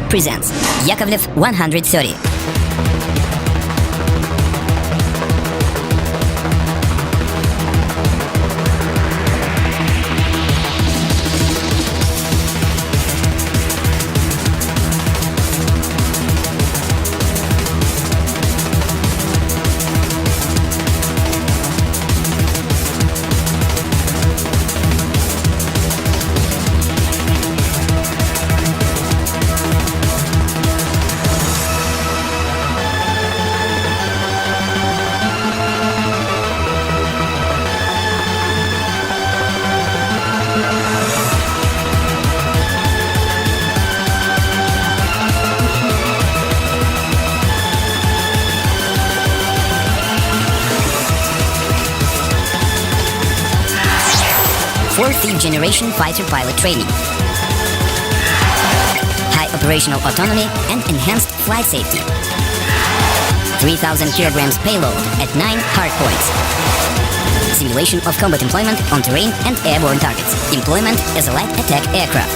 presents Yakovlev 130. Fourth generation fighter pilot training, high operational autonomy and enhanced flight safety, 3,000 kilograms payload at 9 hard points, simulation of combat employment on terrain and airborne targets, employment as a light attack aircraft.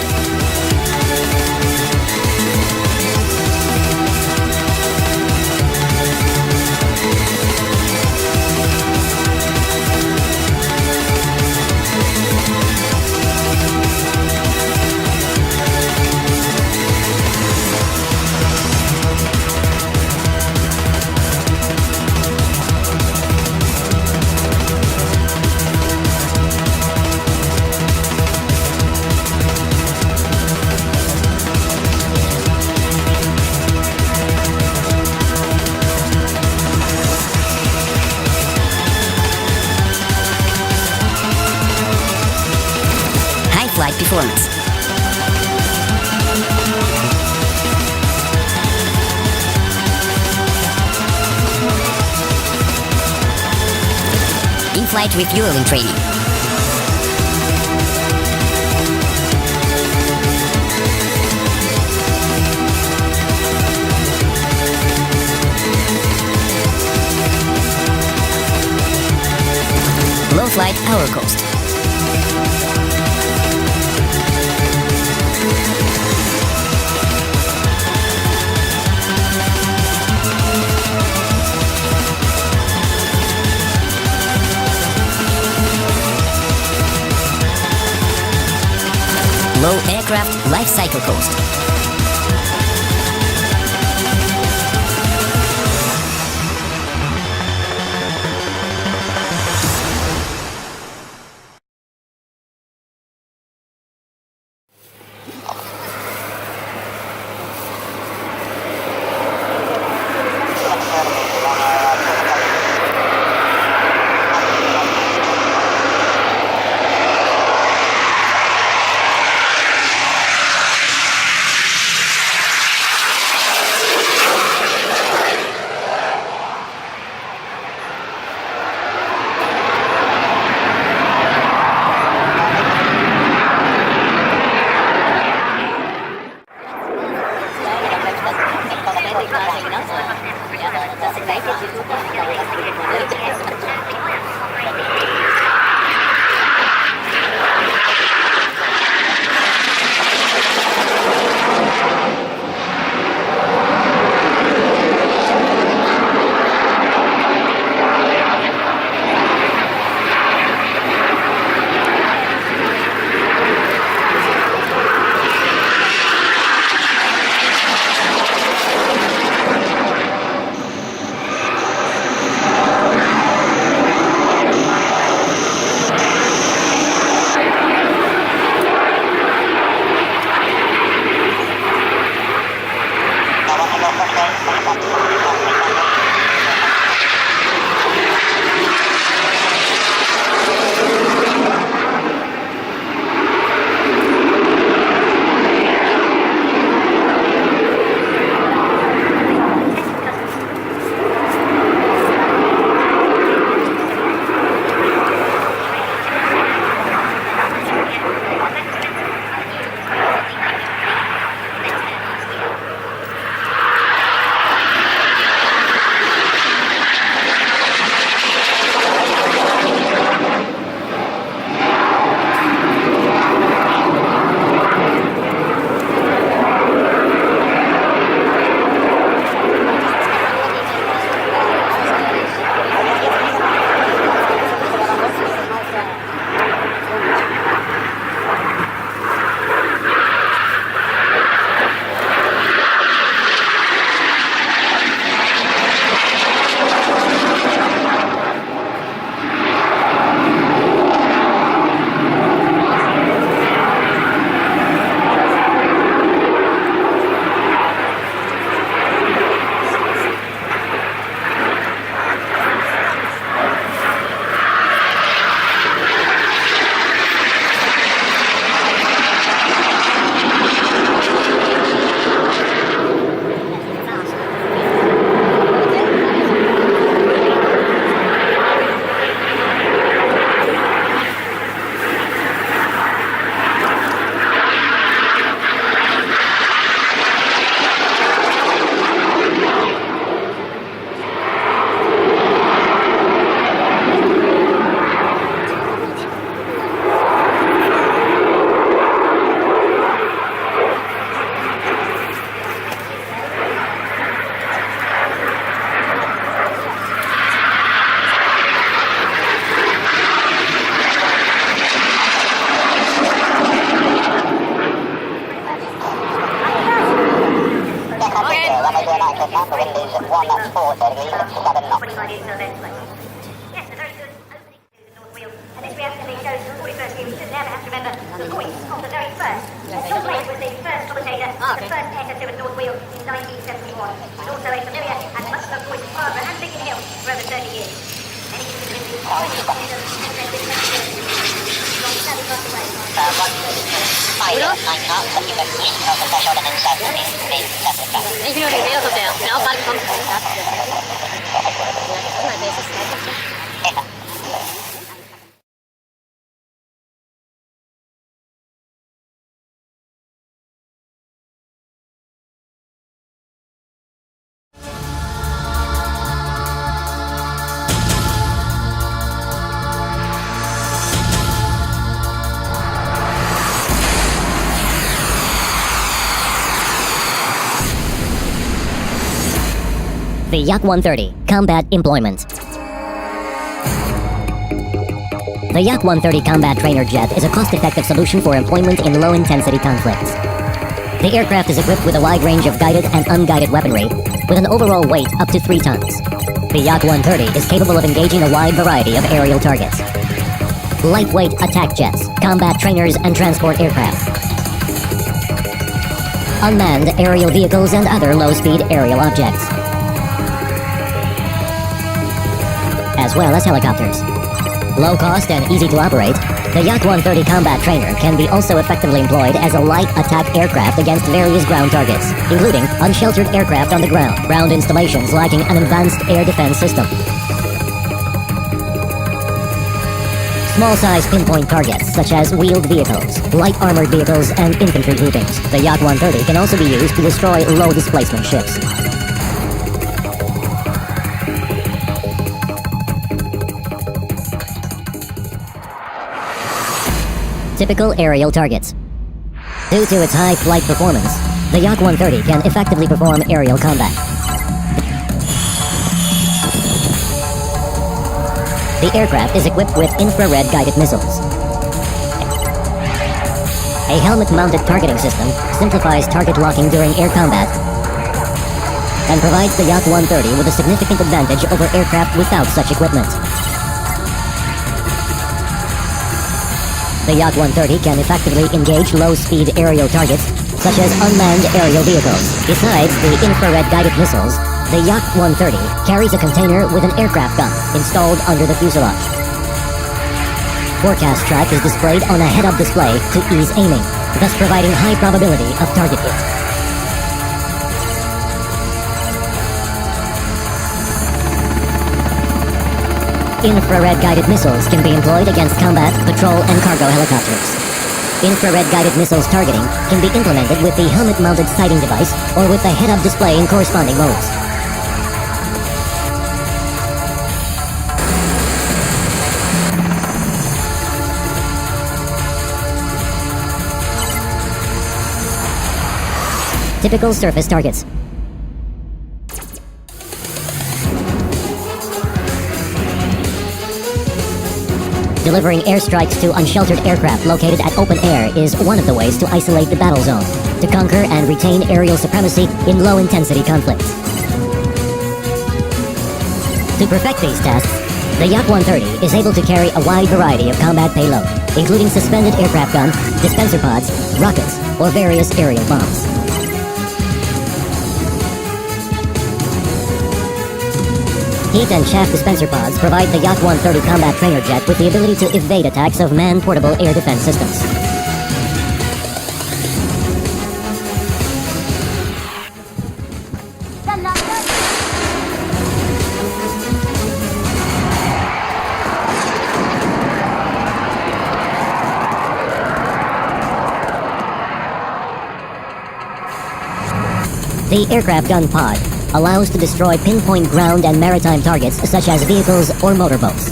Flight performance. In-flight refueling training. Low flight hour cost. Low aircraft life cycle cost. nitrous now, the wind is 1 4 degrees, 7 knots. 25 years of ventilation. Yes, a very good opening to the North Wheel. And this reactively shows the 41st year. We should never have to remember the voice of the very first. John Blake was the first commentator, the first editor of North Wheel in 1971. He's also a familiar and much-loved voice of Barbara and Biggin Hill for over 30 years. Any considerably One, 5 knots, and you can east of the threshold and then south of the main central track. The Yak-130 Combat Employment. The Yak-130 Combat Trainer Jet is a cost-effective solution for employment in low-intensity conflicts. The aircraft is equipped with a wide range of guided and unguided weaponry, with an overall weight up to 3 tons. The Yak-130 is capable of engaging a wide variety of aerial targets. Lightweight attack jets, combat trainers, and transport aircraft. Unmanned aerial vehicles and other low-speed aerial objects, as well as helicopters. Low cost and easy to operate, the Yak-130 Combat Trainer can be also effectively employed as a light attack aircraft against various ground targets, including unsheltered aircraft on the ground installations lacking an advanced air defense system. Small-size pinpoint targets such as wheeled vehicles, light armored vehicles, and infantry groupings. The Yak-130 can also be used to destroy low-displacement ships. Typical aerial targets. Due to its high flight performance, the Yak-130 can effectively perform aerial combat. The aircraft is equipped with infrared guided missiles. A helmet-mounted targeting system simplifies target locking during air combat and provides the Yak-130 with a significant advantage over aircraft without such equipment. The Yak-130 can effectively engage low-speed aerial targets, such as unmanned aerial vehicles. Besides the infrared guided missiles, the Yak-130 carries a container with an aircraft gun installed under the fuselage. Forecast track is displayed on a head-up display to ease aiming, thus providing high probability of target hit. Infrared guided missiles can be employed against combat, patrol, and cargo helicopters. Infrared guided missiles targeting can be implemented with the helmet-mounted sighting device or with the head-up display in corresponding modes. Typical surface targets. Delivering airstrikes to unsheltered aircraft located at open air is one of the ways to isolate the battle zone, to conquer and retain aerial supremacy in low-intensity conflicts. To perfect these tasks, the Yak-130 is able to carry a wide variety of combat payload, including suspended aircraft gun, dispenser pods, rockets, or various aerial bombs. Heat and chaff dispenser pods provide the Yak-130 Combat Trainer Jet with the ability to evade attacks of man-portable air defense systems. The aircraft gun pod allows to destroy pinpoint ground and maritime targets such as vehicles or motorboats.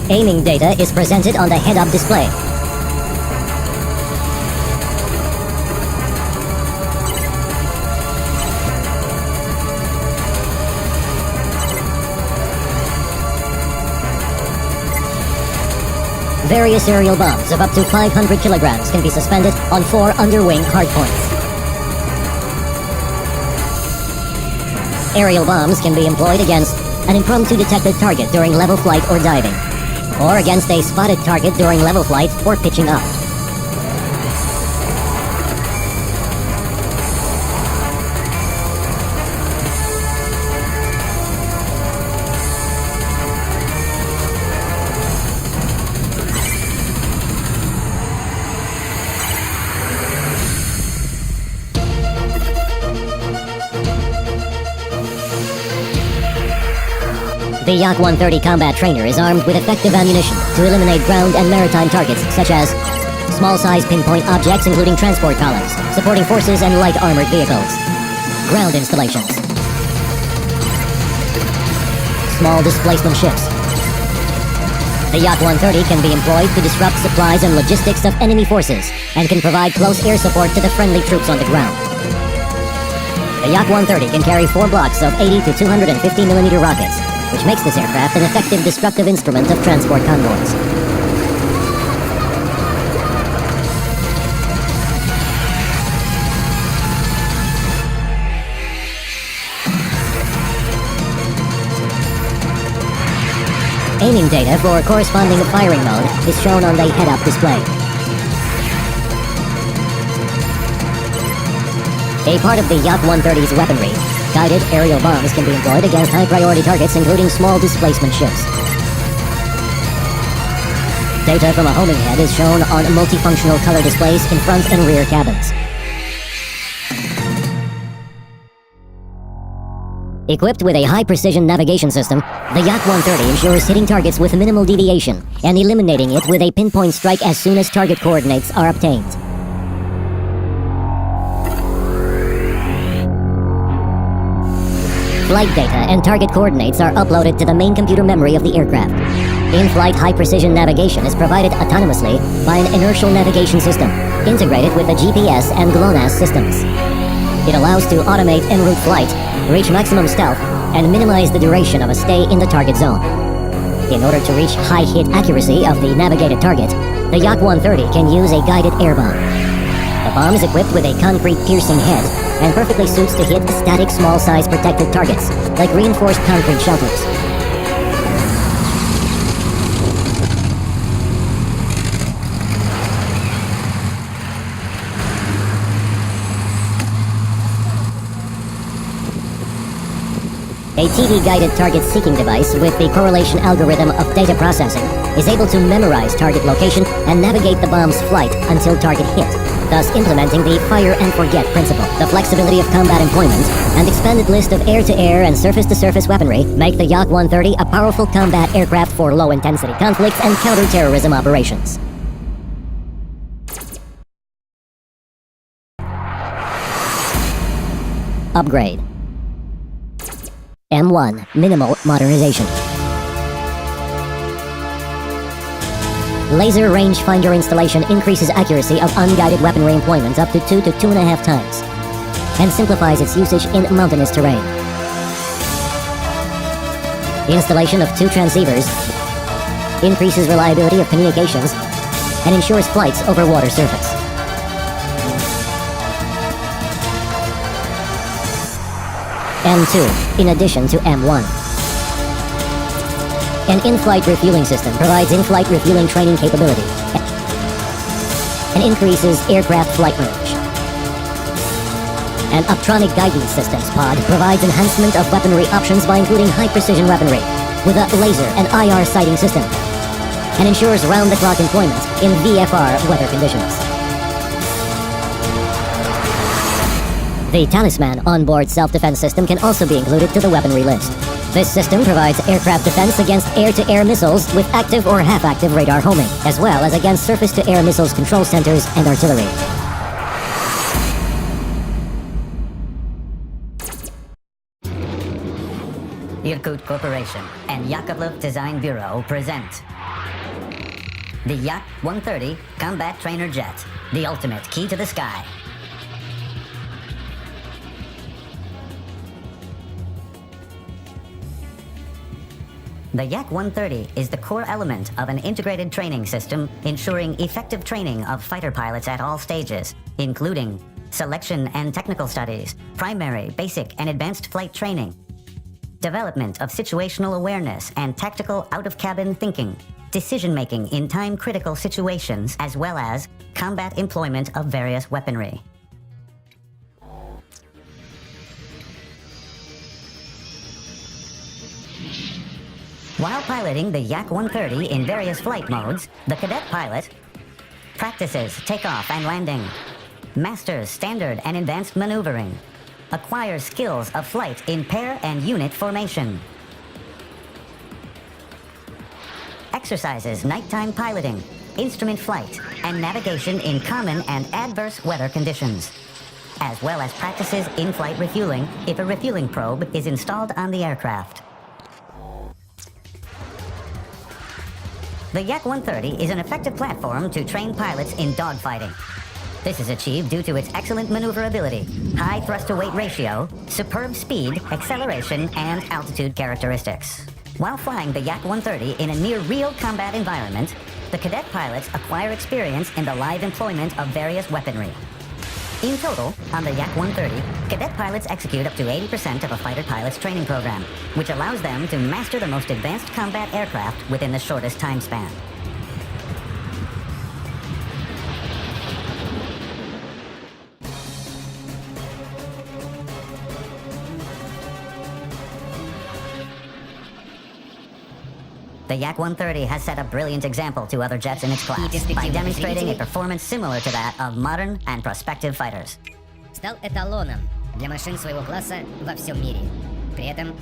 Aiming data is presented on the head-up display. Various aerial bombs of up to 500 kilograms can be suspended on 4 underwing hardpoints. Aerial bombs can be employed against an impromptu detected target during level flight or diving, or against a spotted target during level flight or pitching up. The Yak 130 combat trainer is armed with effective ammunition to eliminate ground and maritime targets such as small-sized pinpoint objects including transport columns, supporting forces and light armored vehicles, ground installations, small displacement ships. The Yak 130 can be employed to disrupt supplies and logistics of enemy forces and can provide close air support to the friendly troops on the ground. The Yak 130 can carry 4 blocks of 80 to 250mm rockets, which makes this aircraft an effective destructive instrument of transport convoys. Aiming data for corresponding firing mode is shown on the head-up display. A part of the Yak 130's weaponry, guided aerial bombs can be employed against high-priority targets including small displacement ships. Data from a homing head is shown on multifunctional color displays in front and rear cabins. Equipped with a high-precision navigation system, the Yak 130 ensures hitting targets with minimal deviation and eliminating it with a pinpoint strike as soon as target coordinates are obtained. Flight data and target coordinates are uploaded to the main computer memory of the aircraft. In-flight high-precision navigation is provided autonomously by an inertial navigation system, integrated with the GPS and GLONASS systems. It allows to automate en route flight, reach maximum stealth, and minimize the duration of a stay in the target zone. In order to reach high hit accuracy of the navigated target, the Yak 130 can use a guided air bomb. The bomb is equipped with a concrete piercing head and perfectly suits to hit static small-size protected targets, like reinforced concrete shelters. A TV-guided target seeking device with the correlation algorithm of data processing is able to memorize target location and navigate the bomb's flight until target hit, thus implementing the fire and forget principle. The flexibility of combat employment and expanded list of air-to-air and surface-to-surface weaponry make the Yak 130 a powerful combat aircraft for low-intensity conflicts and counter-terrorism operations. Upgrade. M1 Minimal Modernization. Laser rangefinder installation increases accuracy of unguided weaponry employments up to 2 to 2.5 times, and simplifies its usage in mountainous terrain. Installation of 2 transceivers increases reliability of communications and ensures flights over water surface. M2, in addition to M1. An in-flight refueling system provides in-flight refueling training capability and increases aircraft flight range. An optronic guidance systems pod provides enhancement of weaponry options by including high-precision weaponry with a laser and IR sighting system, and ensures round-the-clock employment in VFR weather conditions. The Talisman onboard self-defense system can also be included to the weaponry list. This system provides aircraft defense against air-to-air missiles with active or half-active radar homing, as well as against surface-to-air missiles control centers and artillery. Irkut Corporation and Yakovlev Design Bureau present the Yak 130 Combat Trainer Jet, the ultimate key to the sky. The Yak 130 is the core element of an integrated training system ensuring effective training of fighter pilots at all stages, including selection and technical studies, primary, basic, and advanced flight training, development of situational awareness and tactical out-of-cabin thinking, decision-making in time-critical situations, as well as combat employment of various weaponry. While piloting the Yak-130 in various flight modes, the cadet pilot practices takeoff and landing, masters standard and advanced maneuvering, acquires skills of flight in pair and unit formation, exercises nighttime piloting, instrument flight, and navigation in common and adverse weather conditions, as well as practices in-flight refueling if a refueling probe is installed on the aircraft. The Yak-130 is an effective platform to train pilots in dogfighting. This is achieved due to its excellent maneuverability, high thrust-to-weight ratio, superb speed, acceleration, and altitude characteristics. While flying the Yak-130 in a near-real combat environment, the cadet pilots acquire experience in the live employment of various weaponry. In total, on the Yak-130, cadet pilots execute up to 80% of a fighter pilot's training program, which allows them to master the most advanced combat aircraft within the shortest time span. The Yak-130 has set a brilliant example to other jets in its class by demonstrating a performance similar to that of modern and prospective fighters. Стал эталоном для машин своего класса во всем мире. При этом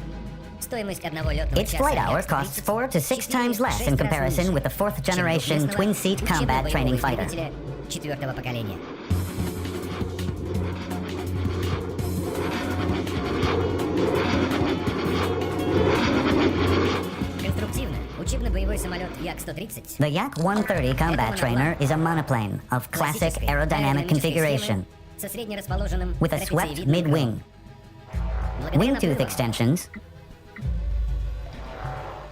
стоимость одного летного Its часа flight hour Як-130 costs 4 to 6 times less in comparison with the fourth-generation twin-seat combat training fighter. Четвертого поколения. Конструктивно, учебно-боевой самолет Як-130 The Yak-130 combat trainer is a monoplane of classic aerodynamic configuration со среднерасположенным with a swept трапециевидным mid-wing, wing-tooth extensions,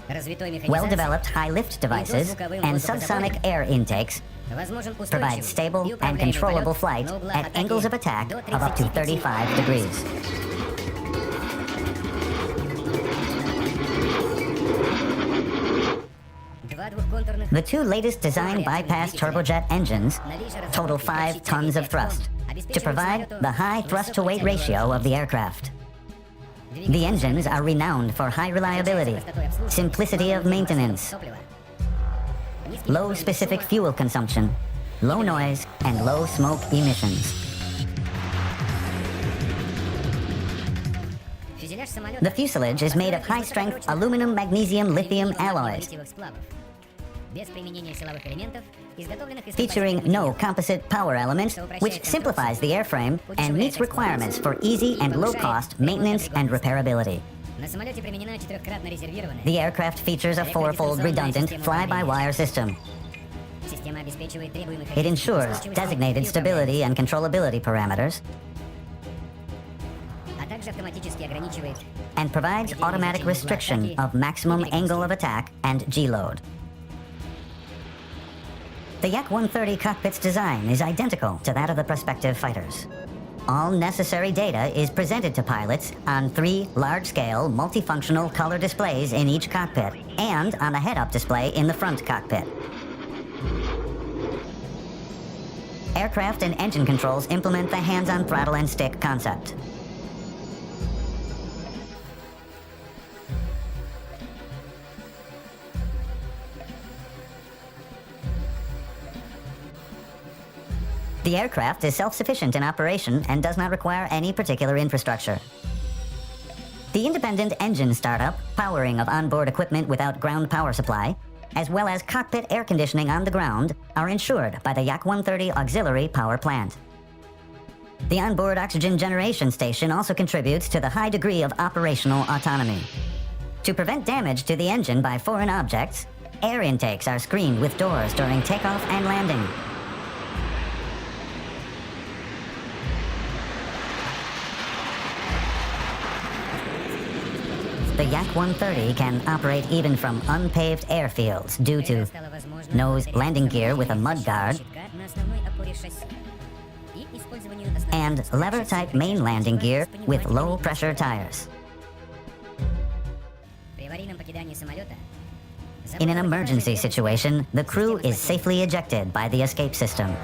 развитой механизацией, well-developed high-lift devices, and subsonic air intakes возможен provide устойчивый stable и and управляемый controllable полет flight на углах at атаки angles of attack до of up to 35 35 degrees. Два двухконтурных The two latest design bypass turbojet engines total 5 tons of thrust to provide the high thrust-to-weight ratio of the aircraft. The engines are renowned for high reliability, simplicity of maintenance, low specific fuel consumption, low noise, and low smoke emissions. The fuselage is made of high-strength aluminum, magnesium, lithium alloys, featuring no composite power element, which simplifies the airframe and meets requirements for easy and low-cost maintenance and repairability. The aircraft features a four-fold redundant fly-by-wire system. It ensures designated stability and controllability parameters and provides automatic restriction of maximum angle of attack and G-load. The Yak-130 cockpit's design is identical to that of the prospective fighters. All necessary data is presented to pilots on 3 large-scale, multifunctional color displays in each cockpit and on a head-up display in the front cockpit. Aircraft and engine controls implement the hands-on throttle and stick concept. The aircraft is self-sufficient in operation and does not require any particular infrastructure. The independent engine startup, powering of onboard equipment without ground power supply, as well as cockpit air conditioning on the ground, are ensured by the Yak-130 auxiliary power plant. The onboard oxygen generation station also contributes to the high degree of operational autonomy. To prevent damage to the engine by foreign objects, air intakes are screened with doors during takeoff and landing. The Yak-130 can operate even from unpaved airfields due to nose landing gear with a mud guard, and lever-type main landing gear with low-pressure tires. In an emergency situation, the crew is safely ejected by the escape system.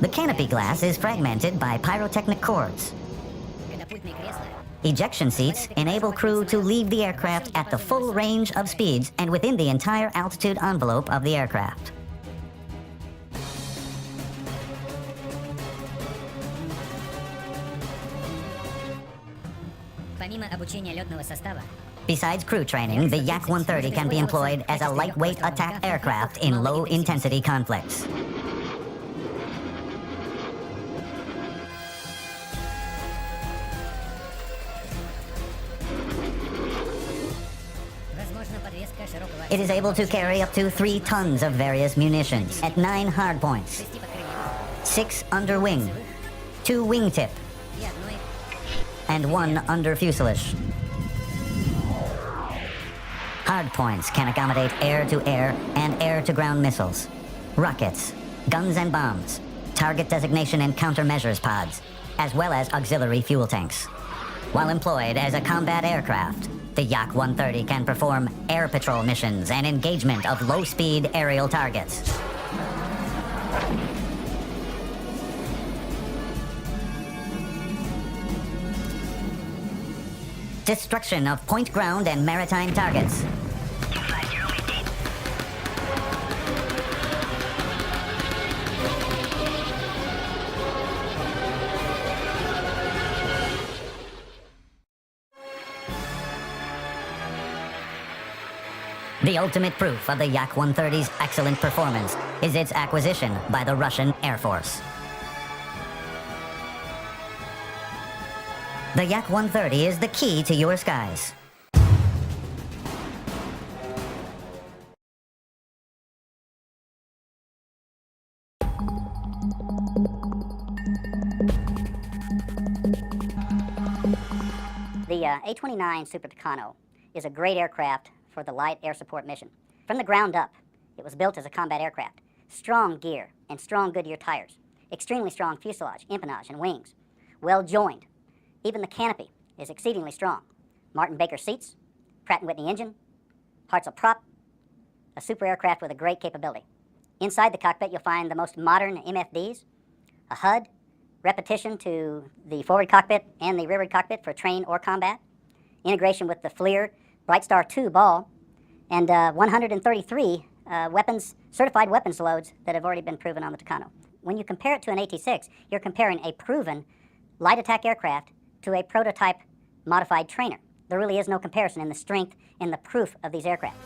The canopy glass is fragmented by pyrotechnic cords. Ejection seats enable crew to leave the aircraft at the full range of speeds and within the entire altitude envelope of the aircraft. Besides crew training, the Yak-130 can be employed as a lightweight attack aircraft in low-intensity conflicts. It is able to carry up to 3 tons of various munitions at 9 hardpoints, 6 under wing, 2 wingtip, and 1 under fuselage. Hardpoints can accommodate air-to-air and air-to-ground missiles, rockets, guns and bombs, target designation and countermeasures pods, as well as auxiliary fuel tanks. While employed as a combat aircraft, the Yak-130 can perform air patrol missions and engagement of low-speed aerial targets. Destruction of point ground and maritime targets. The ultimate proof of the Yak-130's excellent performance is its acquisition by the Russian Air Force. The Yak-130 is the key to your skies. The A-29 Super Tucano is a great aircraft for the light air support mission. From the ground up, it was built as a combat aircraft. Strong gear and strong Goodyear tires. Extremely strong fuselage, empennage, and wings. Well joined. Even the canopy is exceedingly strong. Martin Baker seats, Pratt & Whitney engine, Hartzell prop, a super aircraft with a great capability. Inside the cockpit, you'll find the most modern MFDs, a HUD, repetition to the forward cockpit and the rearward cockpit for train or combat, integration with the FLIR Bright Star 2 ball, and 133 certified weapons loads that have already been proven on the Tucano. When you compare it to an AT-6, you're comparing a proven light attack aircraft to a prototype modified trainer. There really is no comparison in the strength and the proof of these aircraft.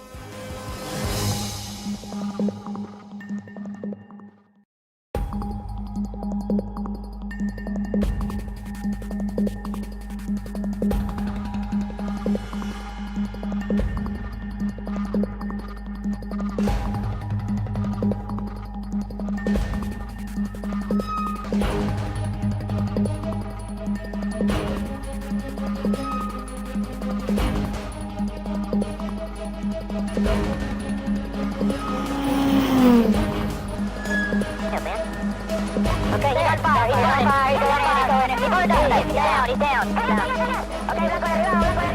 Okay, he's on fire, he's on fire, he's on fire. He's down. Okay, let's go arriba.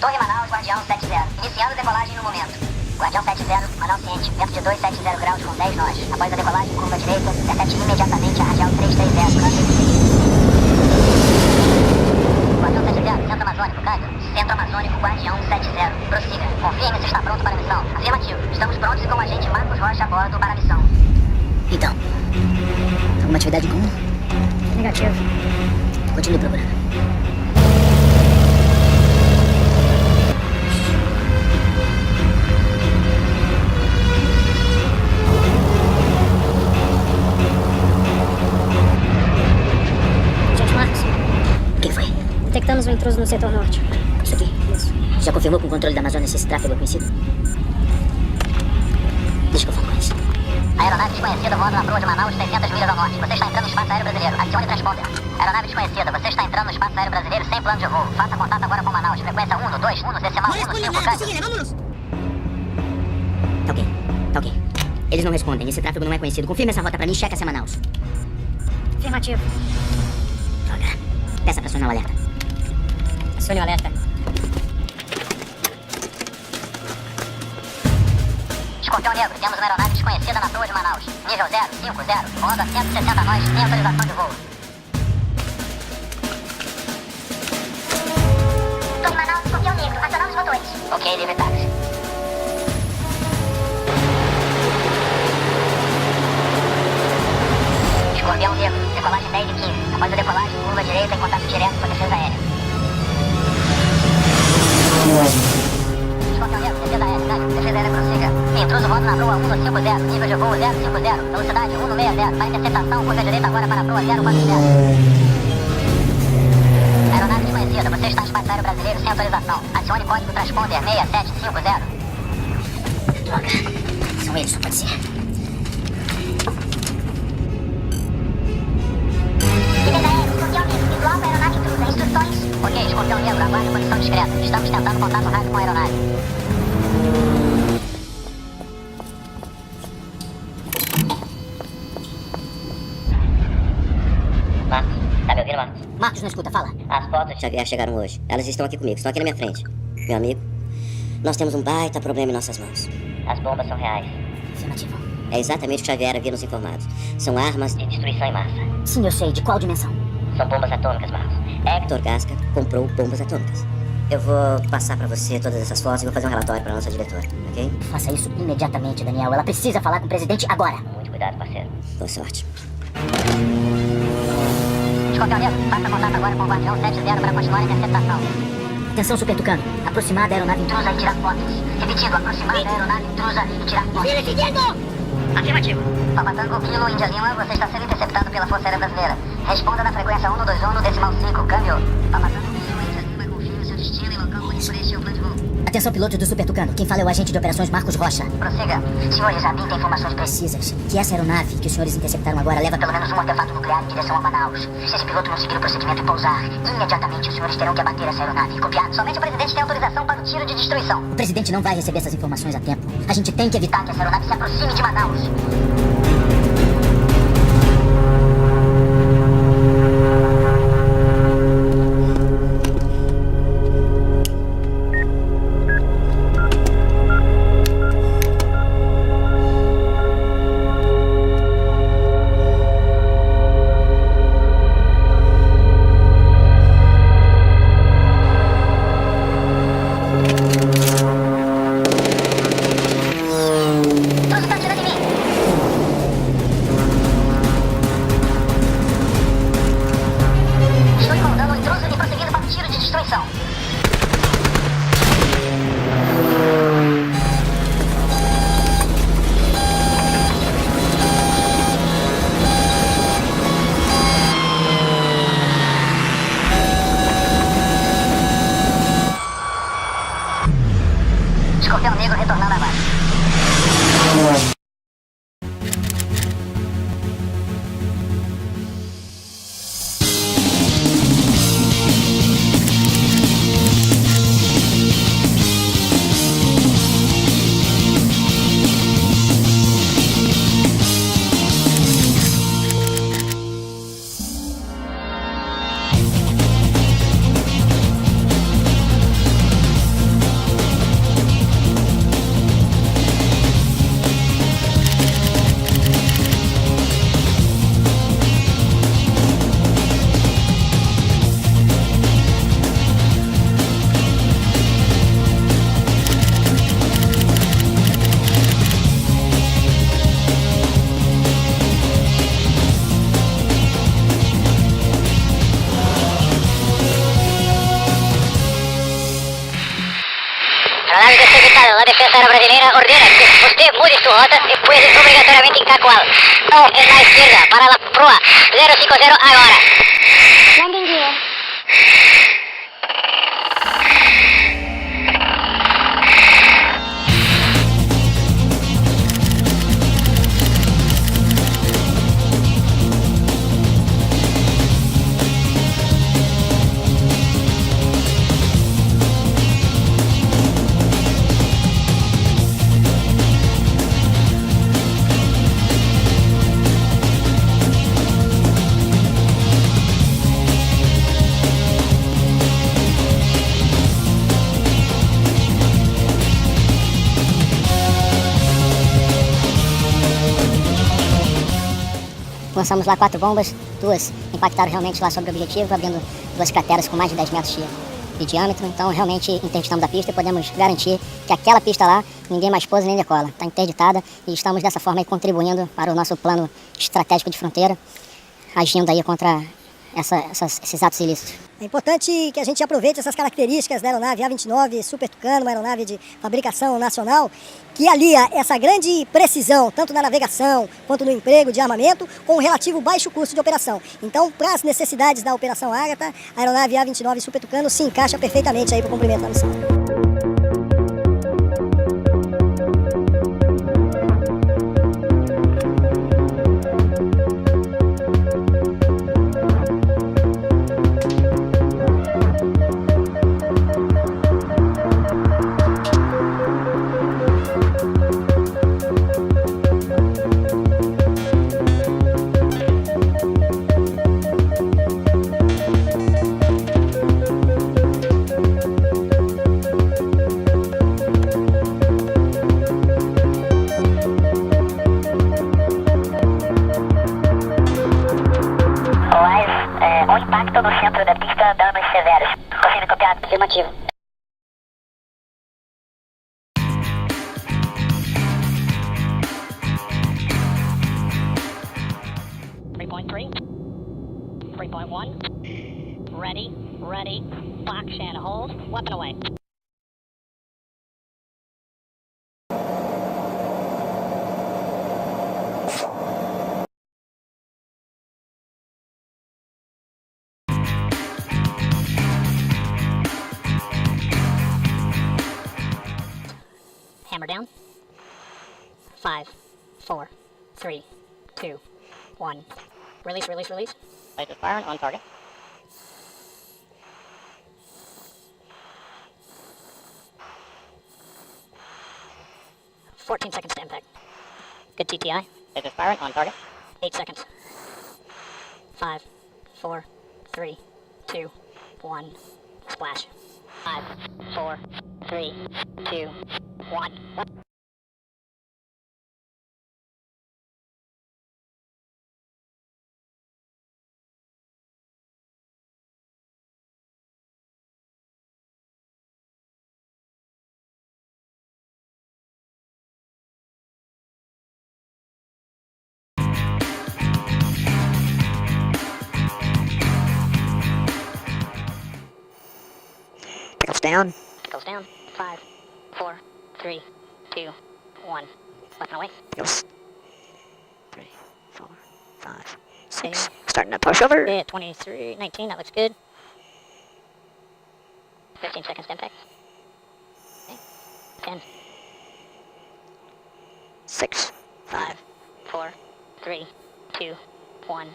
Torre Manaus, Guardião 70. Iniciando decolagem no momento. Guardião 70, Manaus ciente. Vento de 270 graus com 10 nós. Após a decolagem, curva direita. Detete imediatamente a radial 330. Guardião 70, Centro Amazônico, Câmbio. Centro Amazônico, Guardião 70. Prossiga. Confirme se está pronto para a missão. Afirmativo. Estamos prontos e com o agente Marcos Rocha a bordo para a missão. Então, alguma atividade em comum? Negativo. Continue procurando. Gente, Marcos. O que foi? cruzo no setor norte. Isso aqui. Isso. Já confirmou com o controle da Amazônia se esse tráfego é conhecido? Deixa que eu falo com eles. Aeronave desconhecida voando na proa de Manaus, 600 milhas ao norte. Você está entrando no espaço aéreo brasileiro. Adicione transponder. Aeronave desconhecida, você está entrando no espaço aéreo brasileiro sem plano de voo. Faça contato agora com Manaus. Frequência 1, 2, 1, decimal 1, 5, câmbio. Tá ok. Tá ok. Eles não respondem. Esse tráfego não é conhecido. Confirma essa rota pra mim. Checa se é Manaus. Afirmativo. Droga. Peça pra acionar o alerta. Acione o alerta. Escorpião Negro, temos uma aeronave desconhecida na proa de Manaus. Nível 050, voando a 160 nós, sem autorização de voo. Torre Manaus, Escorpião Negro. Acionar os motores. Ok, livre táxi. Escorpião Negro, decolagem 10 e 15. Após a decolagem, curva direita em contato direto com a defesa aérea. Escorpião Negro, defesa aérea, ganho. Defesa aérea prossiga. Intruso voando na proa 150, nível de voo 050, velocidade 160. Vai interceptação, curva direita agora para a proa 040. Aeronave desconhecida, você está no espaço aéreo brasileiro sem autorização. Acione código transponder 6750. Droga. São eles, só pode ser. Defesa aérea, Escorpião Negro. Indo alto, aeronave intrusa. Instruções. Ok, Escorpião Negro, aguarde posição discreta. Estamos tentando contato rápido com a aeronave. Marcos, tá me ouvindo, Marcos? Marcos, não escuta, fala. As fotos de Xavier chegaram hoje. Elas estão aqui comigo, estão aqui na minha frente. Meu amigo, nós temos um baita problema em nossas mãos. As bombas são reais. Afirmativo. É exatamente o que Xavier havia nos informado. São armas de destruição em massa. Sim, eu sei. De qual dimensão? São bombas atômicas, Marcos. Hector Gasca comprou bombas atômicas. Eu vou passar pra você todas essas fotos e vou fazer um relatório pra nossa diretora, ok? Faça isso imediatamente, Daniel. Ela precisa falar com o presidente agora. Muito cuidado, parceiro. Boa sorte. Escorpião Negro, faça contato agora com o Guardião 70 para continuar a interceptação. Atenção, Super Tucano. Aproximada a aeronave intrusa. Intrusa e tirar fotos. Repetindo, aproximada da aeronave intrusa e tirar fotos. Afirmativo. Papa Tango Kilo Índia Lima, você está sendo interceptado pela Força Aérea Brasileira. Responda na frequência 121 no decimal 5, câmbio. Papa Tango Kilo Índia Lima, confirme o seu destino e local onde preencheu o plano de voo. Atenção, pilotos do Super Tucano. Quem fala é o agente de operações Marcos Rocha. Prossiga. Senhores, a BIM tem informações precisas. Precisas que essa aeronave que os senhores interceptaram agora leva Pelo menos um artefato nuclear em direção a Manaus. Se esse piloto não seguir o procedimento e pousar, imediatamente os senhores terão que abater essa aeronave. Copiado. Somente o presidente tem autorização para o tiro de destruição. O presidente não vai receber essas informações a tempo. A gente tem que evitar Que essa aeronave se aproxime de Manaus. Intruso está atirando em mim. Estou incomodando o intruso e prosseguindo para o tiro de destruição. Escorpião Negro retornando à base. Aeronave desacreditada. La Defensa Aérea Brasileira ordena que usted mude su rota y puede obrigatoriamente incacual. No, en la izquierda, para la proa 050 ahora. Landing gear. lançamos lá 4 bombas, 2 impactaram realmente lá sobre o objetivo, abrindo 2 crateras com mais de 10 metros de diâmetro. Então realmente interditamos a pista e podemos garantir que aquela pista lá ninguém mais pousa nem decola. Está interditada e estamos dessa forma aí contribuindo para o nosso plano estratégico de fronteira, agindo aí contra esses atos ilícitos. É importante que a gente aproveite essas características da aeronave A-29 Super Tucano, uma aeronave de fabricação nacional, que alia essa grande precisão, tanto na navegação quanto no emprego de armamento, com um relativo baixo custo de operação. Então, para as necessidades da Operação Ágata, a aeronave A-29 Super Tucano se encaixa perfeitamente aí para o cumprimento da missão. O impacto no centro da pista, danos severos. Confirme copiado. Afirmativo. Ready, box and hold, weapon away. Hammer down. 5, 4, 3, 2, 1. Release. Laser firing on target. 14 seconds to impact. Good TTI. Laser firing on target. 8 seconds. 5, 4, 3, 2, 1. Splash. 5, 4, 3, 2, 1. Down. Goes down. 5, 4, 3, 2, 1. Weapon away. Goes 3, 4, 5, 6. Starting to push over. Yeah, 23, 19. That looks good. 15 seconds to impact. Okay. 10, 6, 5. 4, 3, 2, 1.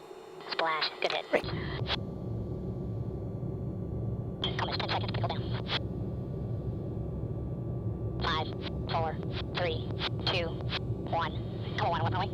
Splash. Good hit. Right. Compass 10 seconds. Pickle down. 5, 4, 3, 2, 1. Come on, weapon away.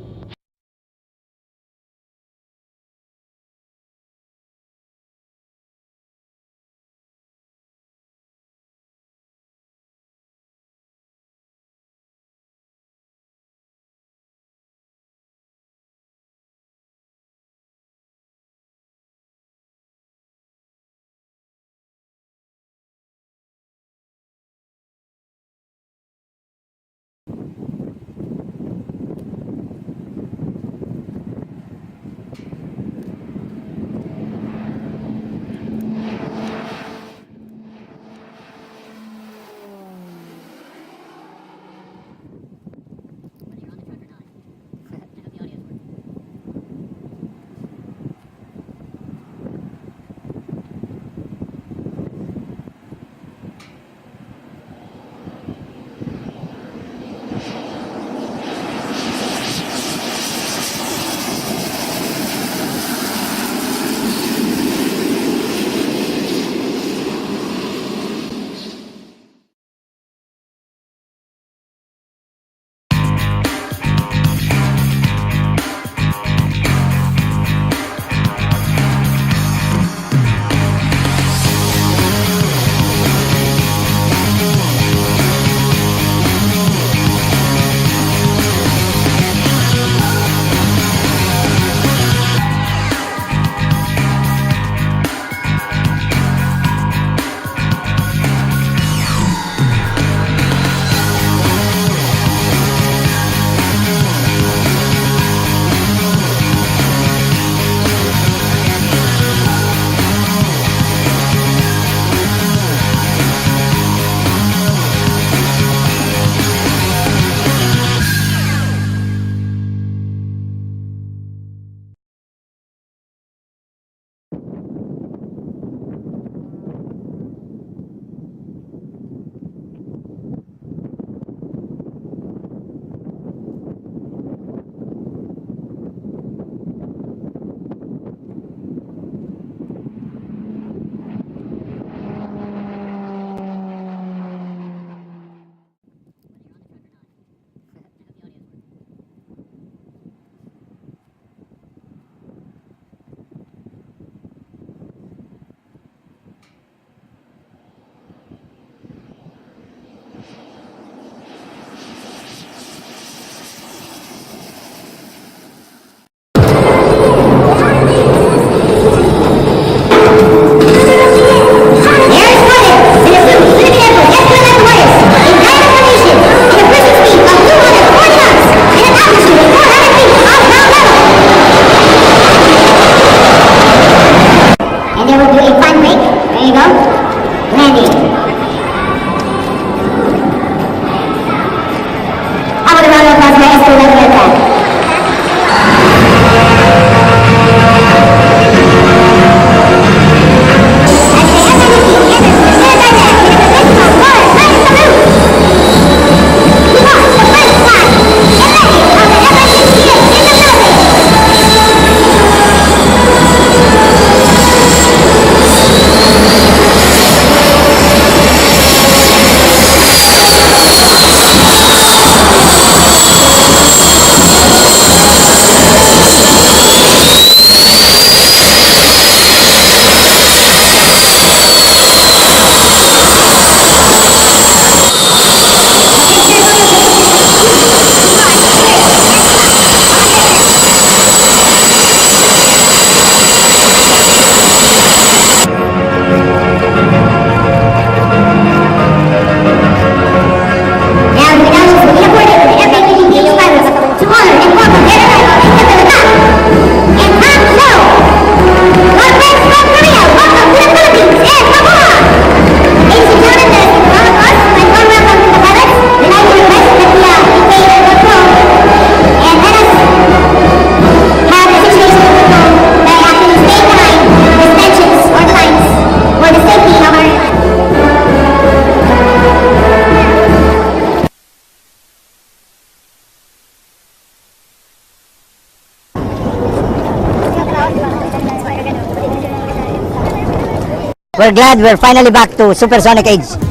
we're glad we're finally back to supersonic age.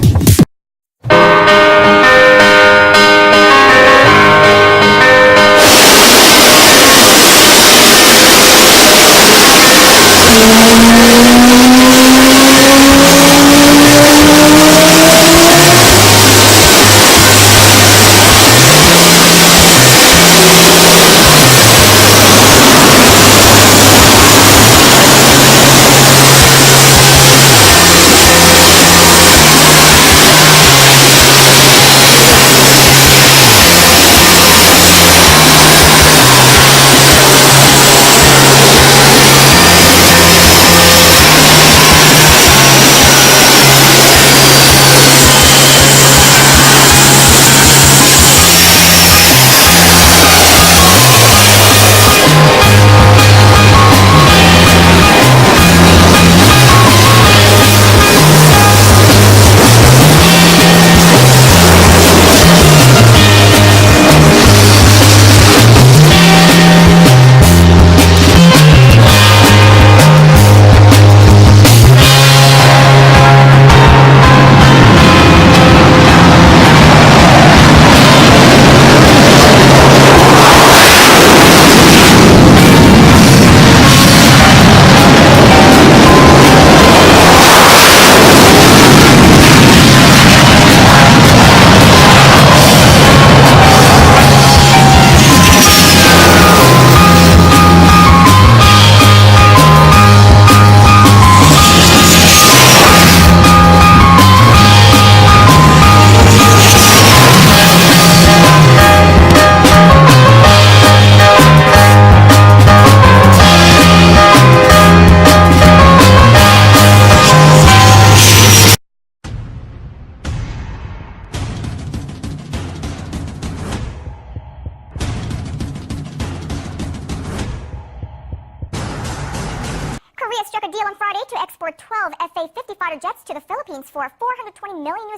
Korea struck a deal on Friday to export 12 Fa-50 fighter jets to the Philippines for $420 million.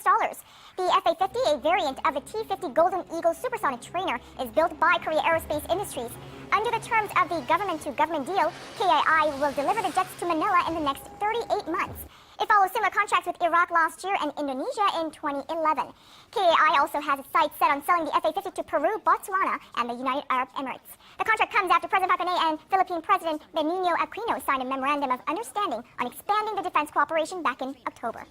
The Fa-50, a variant of the T-50 Golden Eagle supersonic trainer, is built by Korea Aerospace Industries. Under the terms of the government-to-government deal, KAI will deliver the jets to Manila in the next 38 months. It follows similar contracts with Iraq last year and Indonesia in 2011. KAI also has its sights set on selling the Fa-50 to Peru, Botswana, and the United Arab Emirates. The contract comes after President PNoy and Philippine President PNoy Aquino signed a memorandum of understanding on expanding the defense cooperation back in October.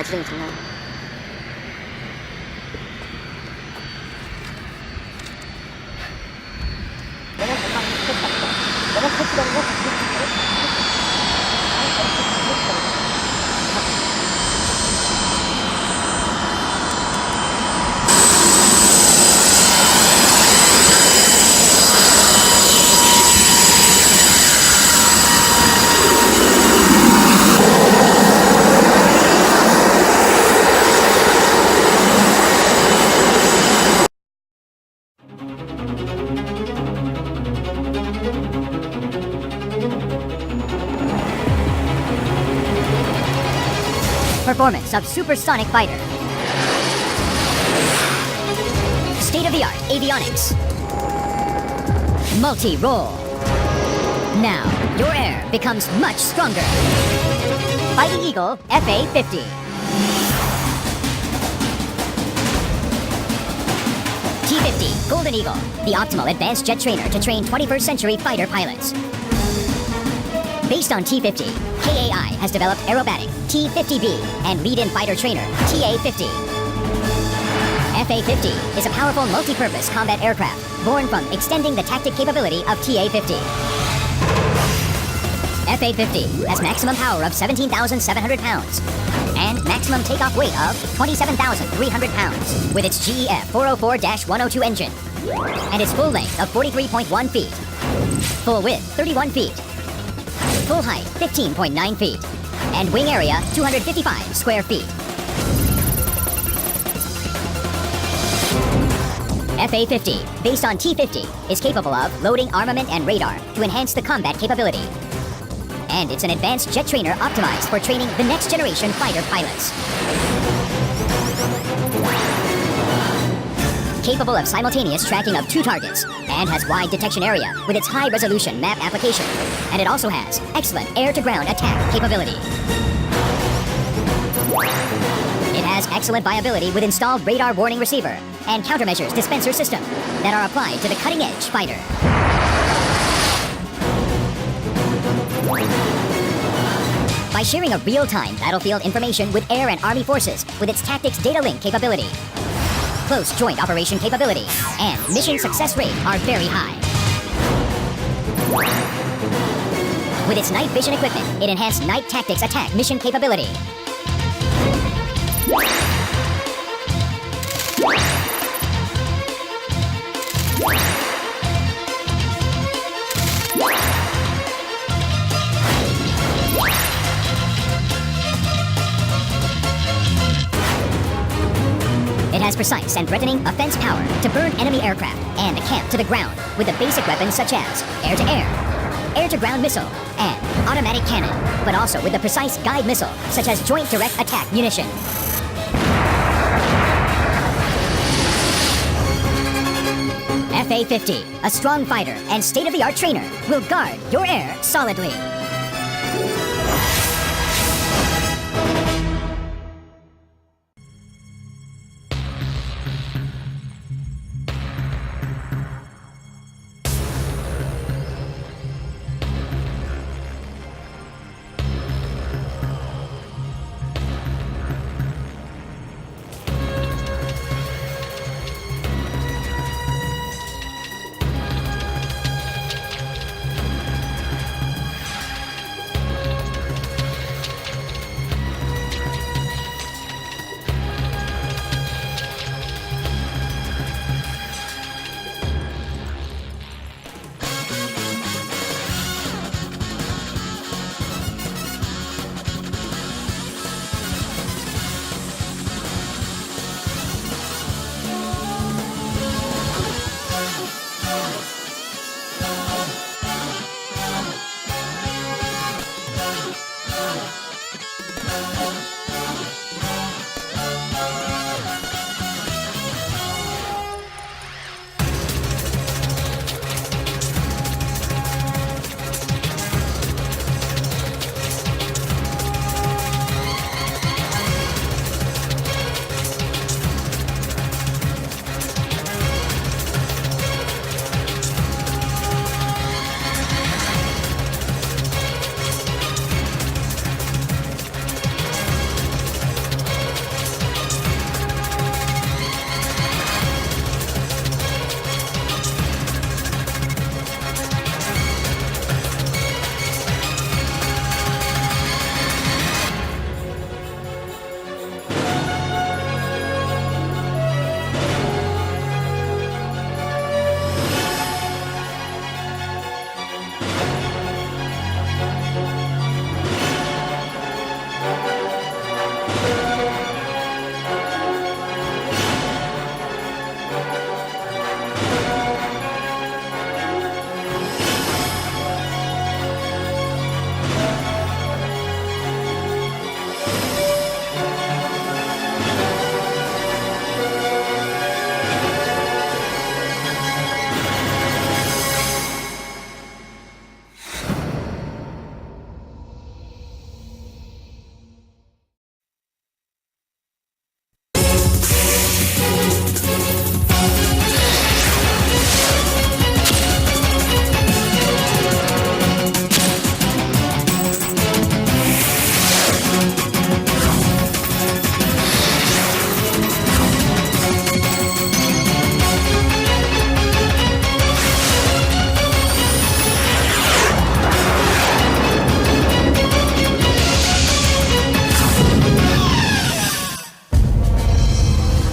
accident now. Performance of supersonic fighter. State-of-the-art avionics. Multi-roll. Now, your air becomes much stronger. Fighting Eagle FA-50. T-50 Golden Eagle, the optimal advanced jet trainer to train 21st century fighter pilots. Based on T-50, KAI has developed aerobatic T-50B and lead-in fighter trainer TA-50. FA-50 is a powerful multi-purpose combat aircraft born from extending the tactic capability of TA-50. FA-50 has maximum power of 17,700 pounds and maximum takeoff weight of 27,300 pounds with its GEF 404-102 engine and its full length of 43.1 feet, full width 31 feet, full height 15.9 feet, and wing area 255 square feet. FA-50, based on T-50, is capable of loading armament and radar to enhance the combat capability. And it's an advanced jet trainer optimized for training the next generation fighter pilots. Capable of simultaneous tracking of 2 targets, and has wide detection area with its high-resolution map application. And it also has excellent air-to-ground attack capability. It has excellent viability with installed radar warning receiver and countermeasures dispenser system that are applied to the cutting-edge fighter. By sharing a real-time battlefield information with air and army forces with its tactics data link capability, close joint operation capability, and mission success rate are very high. With its night vision equipment, it enhanced night tactics attack mission capability. It has precise and threatening offense power to burn enemy aircraft and camp to the ground with the basic weapons such as air-to-air, air-to-ground missile, and automatic cannon, but also with the precise guide missile such as joint direct attack munition. FA-50, a strong fighter and state-of-the-art trainer, will guard your air solidly.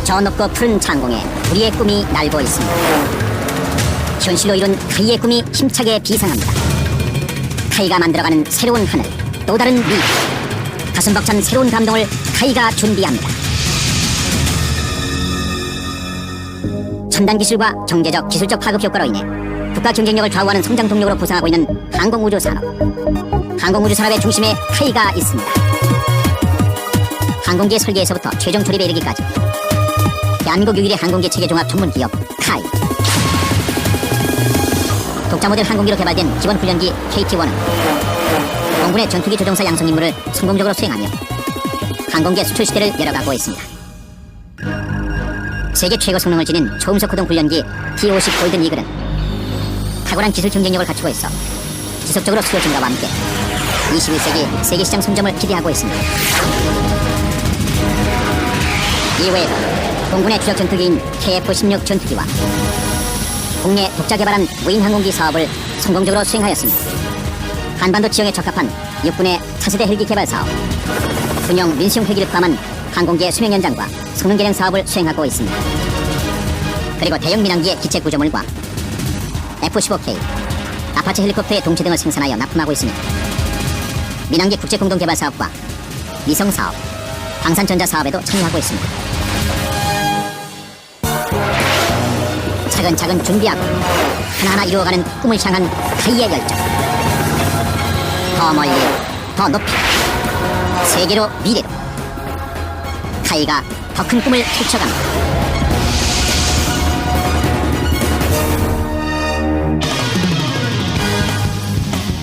저 높고 푸른 창공에 우리의 꿈이 날고 있습니다. 현실로 이룬 카이의 꿈이 힘차게 비상합니다. 카이가 만들어가는 새로운 하늘, 또 다른 미래, 가슴 벅찬 새로운 감동을 카이가 준비합니다. 첨단 기술과 경제적, 기술적 파급 효과로 인해 국가 경쟁력을 좌우하는 성장 동력으로 부상하고 있는 항공우주 산업. 항공우주 산업의 중심에 카이가 있습니다. 항공기의 설계에서부터 최종 조립에 이르기까지 대한민국 유일의 항공기 체계 종합 전문 기업 카이. 독자 모델 항공기로 개발된 기본 훈련기 KT-1은 공군의 전투기 조종사 양성 임무를 성공적으로 수행하며 항공기의 수출 시대를 열어가고 있습니다. 세계 최고 성능을 지닌 초음속 구동 훈련기 T-50 골든 이글은 탁월한 기술 경쟁력을 갖추고 있어 지속적으로 수요 증가와 함께 21세기 세계 시장 선점을 기대하고 있습니다. 이외에도 공군의 주력 전투기인 KF-16 전투기와 국내 독자 개발한 무인 항공기 사업을 성공적으로 수행하였으며 한반도 지형에 적합한 육군의 차세대 헬기 개발 사업, 군용 민수용 헬기를 포함한 항공기의 수명 연장과 성능 개량 사업을 수행하고 있습니다. 그리고 대형 민항기의 기체 구조물과 F-15K, 아파치 헬리콥터의 동체 등을 생산하여 납품하고 있으며 민항기 국제 공동 개발 사업과 위성 사업, 방산전자 사업에도 참여하고 있습니다. 차근차근 준비하고 하나하나 이루어가는 꿈을 향한 카이의 열정. 더 멀리, 더 높이, 세계로, 미래로 카이가 더 큰 꿈을 펼쳐갑니다.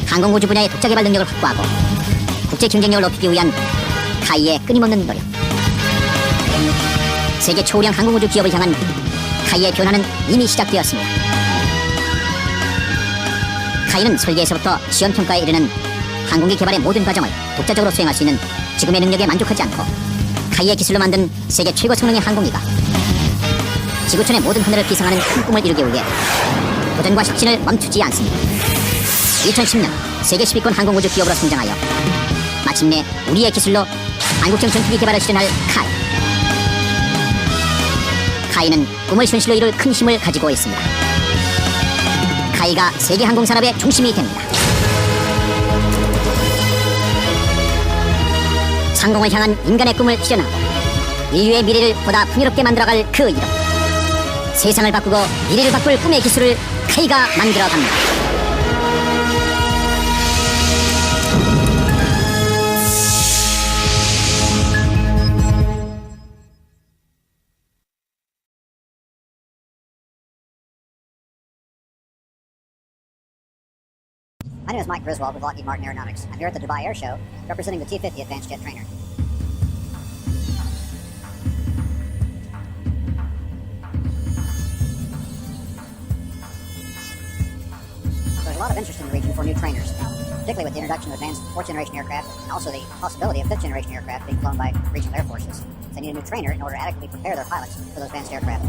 항공우주 분야의 독자 개발 능력을 확보하고 국제 경쟁력을 높이기 위한 카이의 끊임없는 노력. 세계 초우량 항공우주 기업을 향한 카이의 변화는 이미 시작되었습니다. 카이는 설계에서부터 시험평가에 이르는 항공기 개발의 모든 과정을 독자적으로 수행할 수 있는 지금의 능력에 만족하지 않고 카이의 기술로 만든 세계 최고 성능의 항공기가 지구촌의 모든 하늘을 비상하는 큰 꿈을 이루기 위해 도전과 혁신을 멈추지 않습니다. 2010년 세계 10위권 항공우주 기업으로 성장하여 마침내 우리의 기술로 한국형 전투기 개발을 실현할 카이. 카이는 꿈을 현실로 이룰 큰 힘을 가지고 있습니다. 카이가 세계 항공산업의 중심이 됩니다. 상공을 향한 인간의 꿈을 실현하고 인류의 미래를 보다 풍요롭게 만들어갈 그 이름. 세상을 바꾸고 미래를 바꿀 꿈의 기술을 카이가 만들어갑니다. My name is Mike Griswold with Lockheed Martin Aeronautics. I'm here at the Dubai Air Show representing the T-50 Advanced Jet Trainer. There's a lot of interest in the region for new trainers, particularly with the introduction of advanced 4th generation aircraft and also the possibility of 5th generation aircraft being flown by regional air forces. They need a new trainer in order to adequately prepare their pilots for those advanced aircraft.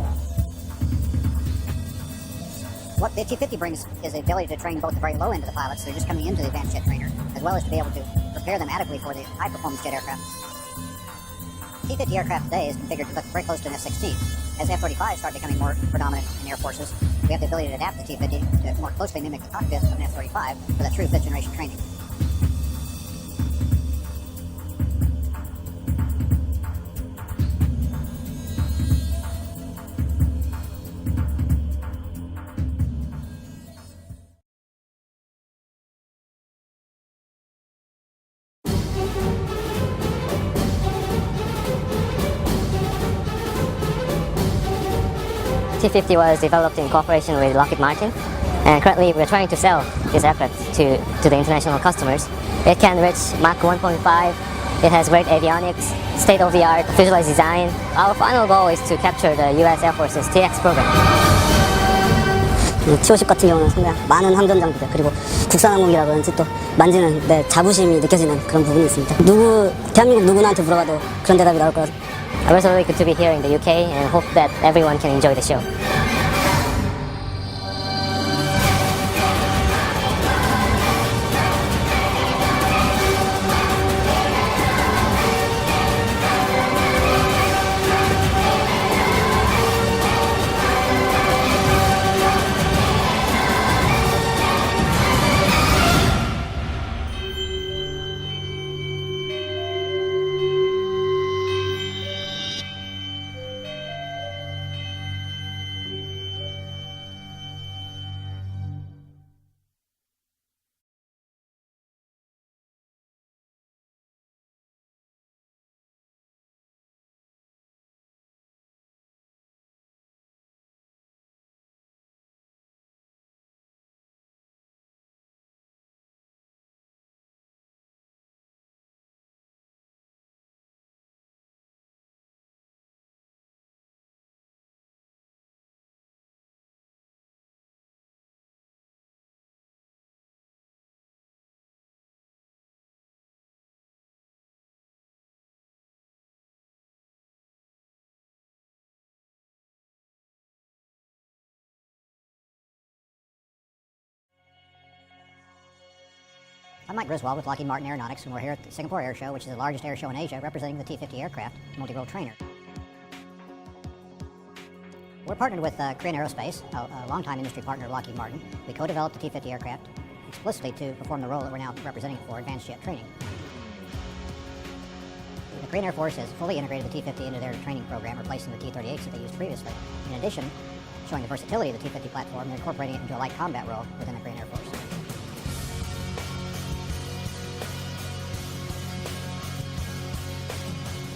What the T-50 brings is the ability to train both the very low end of the pilots that are just coming into the advanced jet trainer, as well as to be able to prepare them adequately for the high-performance jet aircraft. T-50 aircraft today is configured to look very close to an F-16. As F-35s start becoming more predominant in air forces, we have the ability to adapt the T-50 to more closely mimic the cockpit of an F-35 for that true fifth-generation training. T-50 was developed in cooperation with Lockheed Martin, and currently we're trying to sell this aircraft to the international customers. It can reach Mach 1.5, it has great avionics, state-of-the-art visualized design. Our final goal is to capture the US Air Force's TX program. T-50 같은 경우는 상당히 많은 항전 장비들, 그리고 국산 항공기라든지 또 만지는 데 자부심이 느껴지는 그런 부분이 있습니다. 대한민국 누구나한테 물어봐도 그런 대답이 나올 거라. We're so really good to be here in the UK and hope that everyone can enjoy the show. I'm Mike Griswold with Lockheed Martin Aeronautics, and we're here at the Singapore Air Show, which is the largest air show in Asia, representing the T-50 aircraft, multi-role trainer. We're partnered with Korean Aerospace, a longtime industry partner of Lockheed Martin. We co-developed the T-50 aircraft explicitly to perform the role that we're now representing for advanced jet training. The Korean Air Force has fully integrated the T-50 into their training program, replacing the T-38s that they used previously. In addition, showing the versatility of the T-50 platform, they're incorporating it into a light combat role within the Korean Air Force.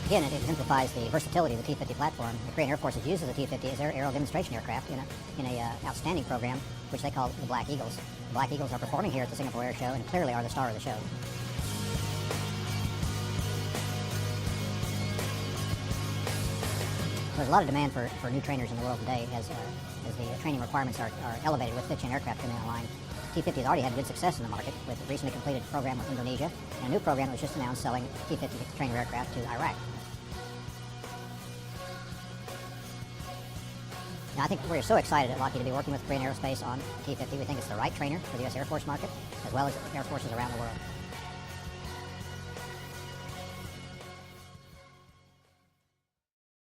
Again, it exemplifies the versatility of the T-50 platform. The Korean Air Force has used the T-50 as their aerial demonstration aircraft in a outstanding program, which they call the Black Eagles. The Black Eagles are performing here at the Singapore Air Show and clearly are the star of the show. There's a lot of demand for new trainers in the world today as the training requirements are elevated with fifth-gen aircraft coming online. T-50 has already had good success in the market with a recently completed program with Indonesia and a new program that was just announced selling T-50 trainer aircraft to Iraq. Now, I think we're so excited at Lockheed to be working with Korean Aerospace on T-50. We think it's the right trainer for the U.S. Air Force market, as well as air forces around the world.